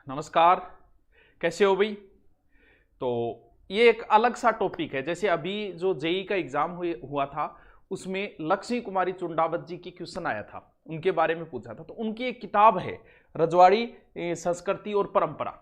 नमस्कार। कैसे हो भाई? तो ये एक अलग सा टॉपिक है। जैसे अभी जो जेई का एग्जाम हुआ था, उसमें लक्ष्मी कुमारी चुंडावत जी की क्वेश्चन आया था, उनके बारे में पूछा था। तो उनकी एक किताब है रजवाड़ी संस्कृति और परंपरा।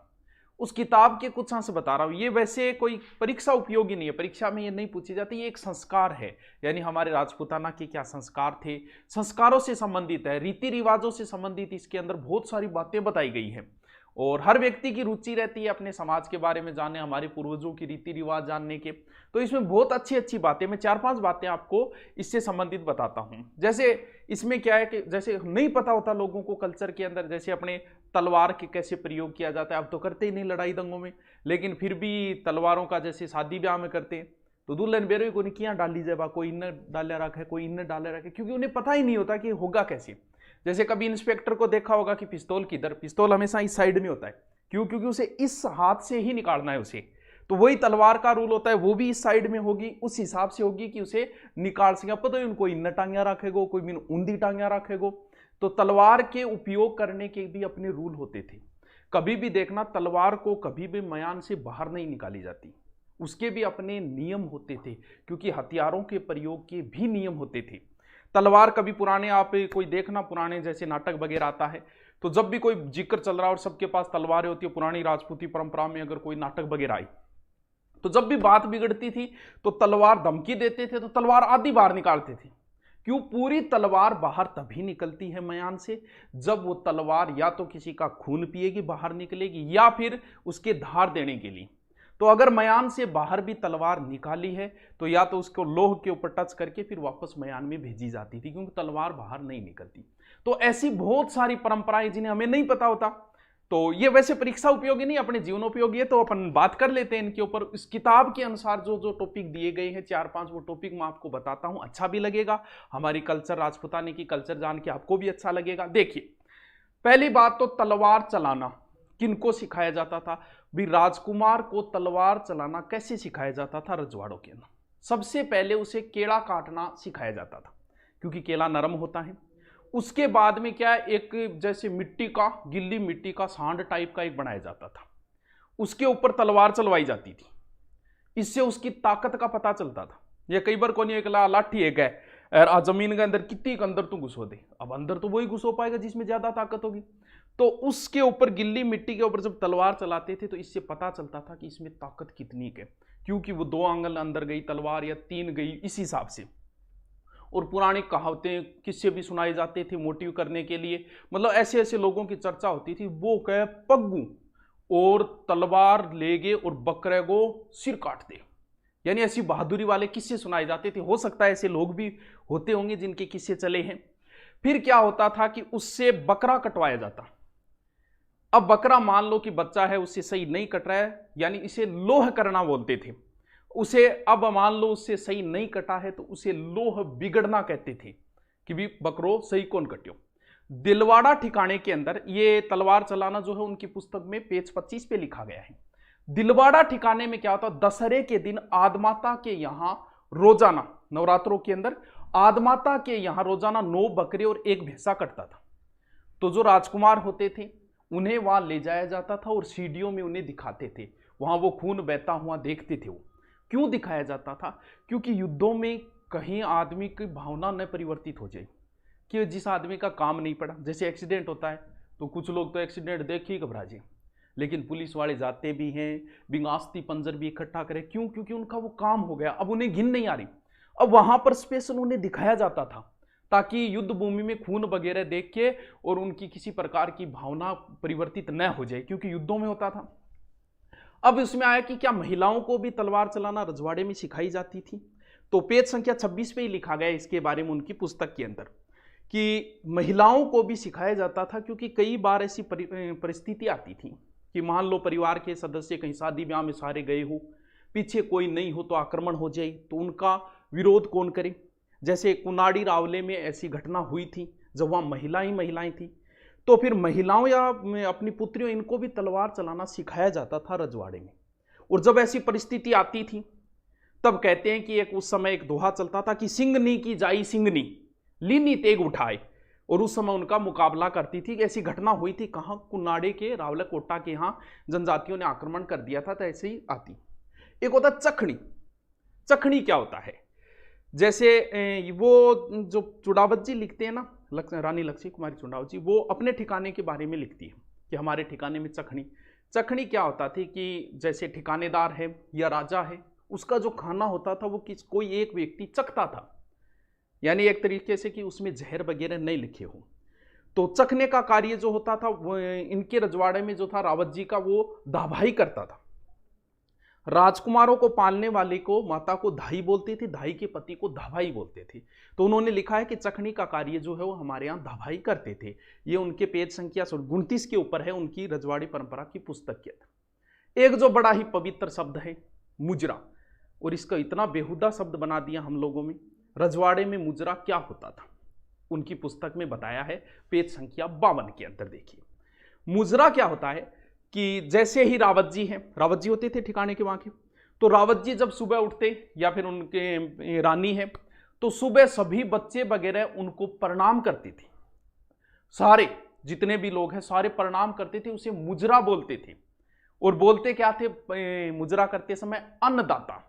उस किताब के कुछ अंश बता रहा हूं। ये वैसे कोई परीक्षा उपयोगी नहीं है, परीक्षा में ये नहीं पूछी जाती। ये एक संस्कार है, यानी हमारे राजपूताना के क्या संस्कार थे, संस्कारों से संबंधित है, रीति रिवाजों से संबंधित इसके अंदर बहुत सारी बातें बताई गई हैं। और हर व्यक्ति की रुचि रहती है अपने समाज के बारे में जानने, हमारे पूर्वजों की रीति रिवाज जानने के। तो इसमें बहुत अच्छी अच्छी बातें, मैं 4-5 बातें आपको इससे संबंधित बताता हूं। जैसे इसमें क्या है कि जैसे नहीं पता होता लोगों को कल्चर के अंदर, जैसे अपने तलवार के कैसे प्रयोग किया जाता है। अब तो करते ही नहीं लड़ाई दंगों में, लेकिन फिर भी तलवारों का जैसे शादी ब्याह में करते हैं, तो दुल्हन बेरो को किया डाली जाए, कोई इन डाले रखा है, कोई इन डाले रखे, क्योंकि उन्हें पता ही नहीं होता कि होगा कैसे। जैसे कभी इंस्पेक्टर को देखा होगा कि पिस्तौल किधर, पिस्तौल हमेशा इस साइड में होता है। क्यों? क्योंकि उसे इस हाथ से ही निकालना है उसे। तो वही तलवार का रूल होता है, वो भी इस साइड में होगी, उस हिसाब से होगी कि उसे निकाल सके। पता है उनको इन टांगिया रखेगो, कोई बिन ऊंधी टांगिया रखेगो। तो तलवार के उपयोग करने के भी अपने रूल होते थे। कभी भी देखना, तलवार को कभी भी मयान से बाहर नहीं निकाली जाती, उसके भी अपने नियम होते थे, क्योंकि हथियारों के प्रयोग के भी नियम होते थे। तलवार कभी पुराने, आप कोई देखना पुराने जैसे नाटक वगैरह आता है, तो जब भी कोई जिक्र चल रहा है और सबके पास तलवारें होती है, पुरानी राजपूती परंपरा में अगर कोई नाटक वगैरह आई, तो जब भी बात बिगड़ती थी तो तलवार धमकी देते थे, तो तलवार आधी बाहर निकालते थे। क्यों? पूरी तलवार बाहर तभी निकलती है मयान से जब वो तलवार या तो किसी का खून पिएगी, बाहर निकलेगी, या फिर उसके धार देने के लिए। तो अगर मयान से बाहर भी तलवार निकाली है तो या तो उसको लोह के ऊपर टच करके फिर वापस मयान में भेजी जाती थी, क्योंकि तलवार बाहर नहीं निकलती। तो ऐसी बहुत सारी परंपराएं जिन्हें हमें नहीं पता होता। तो ये वैसे परीक्षा उपयोगी नहीं, अपने जीवन उपयोगी है, तो अपन बात कर लेते हैं इनके ऊपर। इस किताब के अनुसार जो जो टॉपिक दिए गए हैं 4-5, वो टॉपिक मैं आपको बताता हूं। अच्छा भी लगेगा, हमारी कल्चर, राजपूताने की कल्चर जान के आपको भी अच्छा लगेगा। देखिए, पहली बात तो तलवार चलाना किनको सिखाया जाता था भी? राजकुमार को तलवार चलाना कैसे सिखाया जाता था रजवाड़ों के अंदर? सबसे पहले उसे केला काटना सिखाया जाता था, क्योंकि केला नरम होता है। उसके बाद में क्या है, एक जैसे मिट्टी का, गिल्ली मिट्टी का सांड टाइप का एक बनाया जाता था, उसके ऊपर तलवार चलवाई जाती थी। इससे उसकी ताकत का पता चलता था। ये कई बार कोई एक लाठी एक है और जमीन के अंदर कितनी के अंदर तू घुसो दे, अब अंदर तो वही घुसो पाएगा जिसमें ज्यादा ताकत होगी। तो उसके ऊपर, गिल्ली मिट्टी के ऊपर जब तलवार चलाते थे तो इससे पता चलता था कि इसमें ताकत कितनी है, क्योंकि वो 2 आंगल अंदर गई तलवार या 3 गई, इस हिसाब से। और पुरानी कहावतें, किस्से भी सुनाए जाते थे मोटिव करने के लिए। मतलब ऐसे ऐसे लोगों की चर्चा होती थी, वो कहे पग्गू और तलवार ले गए और बकरे को सिर काट दे, यानी ऐसी बहादुरी वाले किस्से सुनाए जाते थे। हो सकता है ऐसे लोग भी होते होंगे जिनके किस्से चले हैं। फिर क्या होता था कि उससे बकरा कटवाया जाता। अब बकरा मान लो कि बच्चा है, उससे सही नहीं कट रहा है, यानी इसे लोह करना बोलते थे उसे। अब मान लो उससे सही नहीं कटा है तो उसे लोह बिगड़ना कहते थे, कि भी बकरो सही कौन कट्यो। दिलवाड़ा ठिकाने के अंदर ये तलवार चलाना जो है उनकी पुस्तक में पेज 25 पे लिखा गया है। दिलवाड़ा ठिकाने में क्या होता, दशहरे के दिन आदमाता के यहां रोजाना, नवरात्रों के अंदर आदमाता के यहां रोजाना 9 बकरे और 1 भैंसा कटता था। तो जो राजकुमार होते थे उन्हें वहां ले जाया जाता था और सीढ़ियों में उन्हें दिखाते थे, वहां वो खून बहता हुआ देखते थे। वो क्यों दिखाया जाता था? क्योंकि युद्धों में कहीं आदमी की भावना न परिवर्तित हो जाए, कि जिस आदमी का काम नहीं पड़ा, जैसे एक्सीडेंट होता है तो कुछ लोग तो एक्सीडेंट देख ही घबरा जाए, लेकिन पुलिस वाले जाते भी हैं, बिंगास्ती पंजर भी इकट्ठा करें। क्यों? क्योंकि उनका वो काम हो गया, अब उन्हें घिन नहीं आ रही। अब वहां पर स्पेशल उन्हें दिखाया जाता था, ताकि युद्ध भूमि में खून वगैरह देख के और उनकी किसी प्रकार की भावना परिवर्तित न हो जाए, क्योंकि युद्धों में होता था। अब इसमें आया कि क्या महिलाओं को भी तलवार चलाना रजवाड़े में सिखाई जाती थी? तो पेज संख्या 26 पे ही लिखा गया इसके बारे में उनकी पुस्तक के अंदर, कि महिलाओं को भी सिखाया जाता था। क्योंकि कई बार ऐसी परिस्थिति आती थी कि मान लो परिवार के सदस्य कहीं शादी ब्याह में सारे गए हो, पीछे कोई नहीं हो तो आक्रमण हो जाए, तो उनका विरोध कौन करे। जैसे कुनाड़ी रावले में ऐसी घटना हुई थी, जब वहां महिलाएं थी, तो फिर महिलाओं या अपनी पुत्रियों, इनको भी तलवार चलाना सिखाया जाता था रजवाड़े में। और जब ऐसी परिस्थिति आती थी तब कहते हैं कि उस समय एक दोहा चलता था कि सिंगनी की जाई सिंगनी, लीनी तेग उठाए। और उस समय उनका मुकाबला करती थी। ऐसी घटना हुई थी कहाँ, कुन्नाडे के रावलकोटा के यहाँ जनजातियों ने आक्रमण कर दिया था, तो ऐसे ही आती। एक होता चखनी। चखनी क्या होता है, जैसे वो जो चुड़ावत जी लिखते हैं ना, रानी लक्ष्मी कुमारी चुड़ावत जी, वो अपने ठिकाने के बारे में लिखती है कि हमारे ठिकाने में चखनी। चखनी क्या होता थी कि जैसे ठिकानेदार है या राजा है, उसका जो खाना होता था वो कोई एक व्यक्ति चखता था, यानी एक तरीके से कि उसमें जहर वगैरह नहीं लिखे हो। तो चखने का कार्य जो होता था वो इनके रजवाड़े में जो था रावत जी का, वो दाभाई करता था। राजकुमारों को पालने वाले को माता को धाई बोलती थी, धाई के पति को धाभाई बोलते थे। तो उन्होंने लिखा है कि चखनी का कार्य जो है वो हमारे यहाँ धाभाई करते थे। ये उनके पेज संख्या 29 के ऊपर है, उनकी रजवाड़ी परंपरा की पुस्तक के अंदर। एक जो बड़ा ही पवित्र शब्द है मुजरा, और इसका इतना बेहुदा शब्द बना दिया हम लोगों में। रजवाड़े में मुजरा क्या होता था, उनकी पुस्तक में बताया है, पेज संख्या 52 के अंदर देखिए। मुजरा क्या होता है कि जैसे ही रावत जी हैं, रावत जी होते थे ठिकाने के वहां के, तो रावत जी जब सुबह उठते या फिर उनके रानी है, तो सुबह सभी बच्चे वगैरह उनको प्रणाम करते थे। सारे जितने भी लोग हैं सारे प्रणाम करते थे, उसे मुजरा बोलते थे। और बोलते क्या थे मुजरा करते समय, अन्नदाता,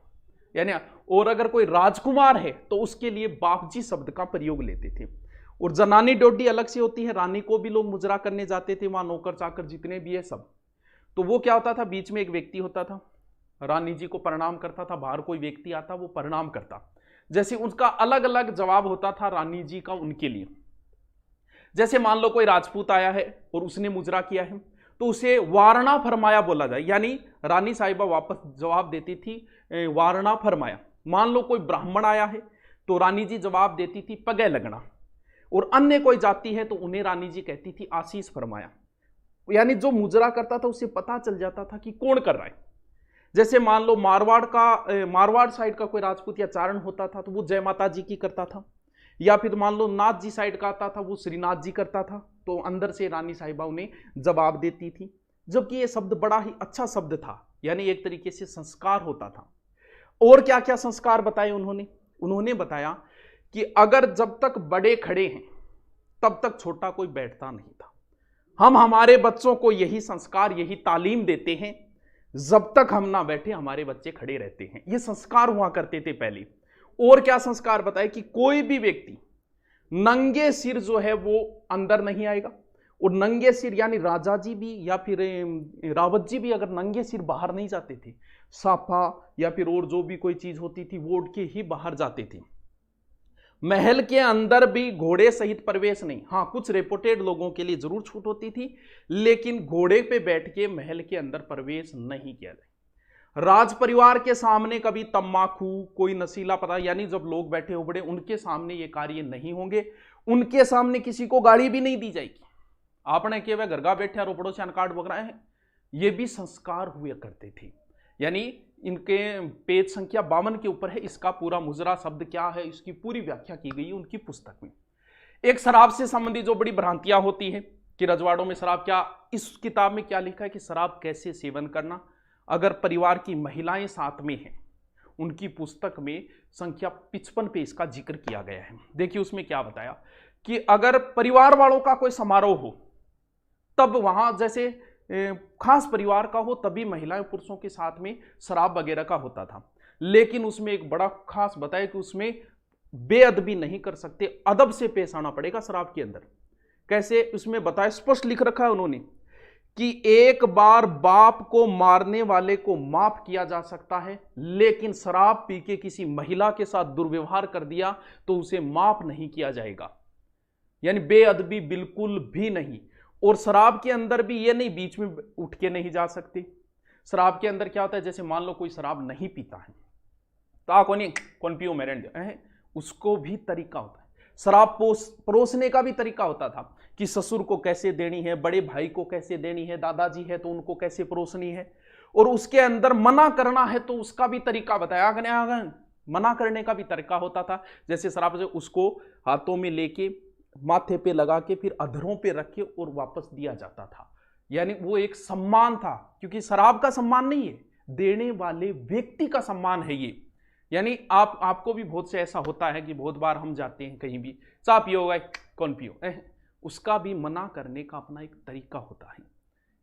यानी और अगर कोई राजकुमार है तो उसके लिए बापजी शब्द का प्रयोग लेते थे। और जनानी डोडी अलग से होती है, रानी को भी लोग मुजरा करने जाते थे, वहां नौकर चाकर जितने भी है सब। तो वो क्या होता था, बीच में एक व्यक्ति होता था, रानी जी को प्रणाम करता था, बाहर कोई व्यक्ति आता वो प्रणाम करता। जैसे उसका अलग अलग जवाब होता था रानी जी का उनके लिए। जैसे मान लो कोई राजपूत आया है और उसने मुजरा किया है, तो उसे वारणा फरमाया बोला जाए, यानी रानी साहिबा वापस जवाब देती थी वारणा फरमाया। मान लो कोई ब्राह्मण आया है तो रानी जी जवाब देती थी पगे लगना, और अन्य कोई जाति है तो उन्हें रानी जी कहती थी आशीष फरमाया। यानी जो मुजरा करता था उसे पता चल जाता था कि कौन कर रहा है। जैसे मान लो मारवाड़ साइड का कोई राजपूत या चारण होता था तो वो जय माता जी की करता था, या फिर मान लो नाथ जी साइड का आता था वो श्रीनाथ जी करता था, तो अंदर से रानी साहिबा उन्हें जवाब देती थी। जबकि ये शब्द बड़ा ही अच्छा शब्द था, यानी एक तरीके से संस्कार होता था। और क्या क्या संस्कार बताए उन्होंने बताया कि अगर जब तक बड़े खड़े हैं तब तक छोटा कोई बैठता नहीं था। हम हमारे बच्चों को यही संस्कार, यही तालीम देते हैं, जब तक हम ना बैठे हमारे बच्चे खड़े रहते हैं। ये संस्कार हुआ करते थे पहले। और क्या संस्कार बताए कि कोई भी व्यक्ति नंगे सिर जो है वो अंदर नहीं आएगा, और नंगे सिर यानी राजा जी भी या फिर रावत जी भी अगर नंगे सिर बाहर नहीं जाते थे, साफा या फिर और जो भी कोई चीज होती थी वो उठ के ही बाहर जाते थे। महल के अंदर भी घोड़े सहित प्रवेश नहीं। हाँ, कुछ रिपोर्टेड लोगों के लिए जरूर छूट होती थी, लेकिन घोड़े पे बैठ के महल के अंदर प्रवेश नहीं किया जाए। राज परिवार के सामने कभी तम्बाकू, कोई नशीला पदार्थ, यानी जब लोग बैठे हो बड़े उनके सामने ये कार्य नहीं होंगे। उनके सामने किसी को गाड़ी भी नहीं दी जाएगी। आपने के वह घरगा बैठे रोपड़ों से अनकाट बक रहे हैं, ये भी संस्कार हुए करते थे। यानी इनके पेज संख्या 52 के ऊपर है, इसका पूरा मुजरा शब्द क्या है इसकी पूरी व्याख्या की गई है उनकी पुस्तक में। एक शराब से संबंधित जो बड़ी भ्रांतियां होती है कि रजवाड़ों में शराब, क्या इस किताब में क्या लिखा है कि शराब कैसे सेवन करना, अगर परिवार की महिलाएं साथ में हैं, उनकी पुस्तक में संख्या 55 पे इसका जिक्र किया गया है। देखिए उसमें क्या बताया कि अगर परिवार वालों का कोई समारोह हो तब वहां जैसे खास परिवार का हो तभी महिलाएं पुरुषों के साथ में शराब वगैरह का होता था। लेकिन उसमें एक बड़ा खास बताया कि उसमें बेअदबी नहीं कर सकते, अदब से पेश आना पड़ेगा शराब के अंदर। कैसे उसमें बताया, स्पष्ट लिख रखा है उन्होंने कि एक बार बाप को मारने वाले को माफ किया जा सकता है, लेकिन शराब पी के किसी महिला के साथ दुर्व्यवहार कर दिया तो उसे माफ नहीं किया जाएगा। यानी बेअदबी बिल्कुल भी नहीं। और शराब के अंदर भी ये नहीं बीच में उठ के नहीं जा सकती। शराब के अंदर क्या होता है, जैसे मान लो कोई शराब नहीं पीता है तो कौन पियो मेरे, उसको भी तरीका होता है। शराब परोसने का भी तरीका होता था कि ससुर को कैसे देनी है, बड़े भाई को कैसे देनी है, दादाजी है तो उनको कैसे परोसनी है, और उसके अंदर मना करना है तो उसका भी तरीका बताया। मना करने का भी तरीका होता था। जैसे शराब से उसको हाथों में लेके माथे पे लगा के फिर अधरों पे रख के और वापस दिया जाता था। यानी वो एक सम्मान था, क्योंकि शराब का सम्मान नहीं है, देने वाले व्यक्ति का सम्मान है ये, यानी आपको भी बहुत से ऐसा होता है कि बहुत बार हम जाते हैं कहीं भी, चाय पियोगा, कौन पियो, उसका भी मना करने का अपना एक तरीका होता है।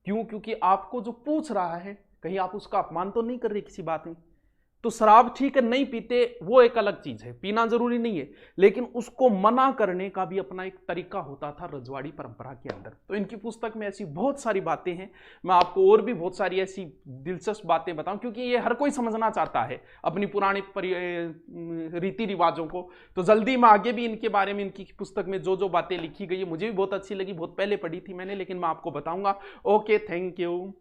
क्यों? क्योंकि आपको जो पूछ रहा है, कहीं आप उसका अपमान तो नहीं कर रहे किसी बात में। तो शराब ठीक है, नहीं पीते, वो एक अलग चीज है, पीना जरूरी नहीं है, लेकिन उसको मना करने का भी अपना एक तरीका होता था रजवाड़ी परंपरा के अंदर। तो इनकी पुस्तक में ऐसी बहुत सारी बातें हैं, मैं आपको और भी बहुत सारी ऐसी दिलचस्प बातें बताऊं, क्योंकि ये हर कोई समझना चाहता है अपनी पुरानी रीति रिवाजों को। तो जल्दी मैं आगे भी इनके बारे में, इनकी पुस्तक में जो जो बातें लिखी गई है मुझे भी बहुत अच्छी लगी, बहुत पहले पढ़ी थी मैंने, लेकिन मैं आपको बताऊंगा। Okay, thank you.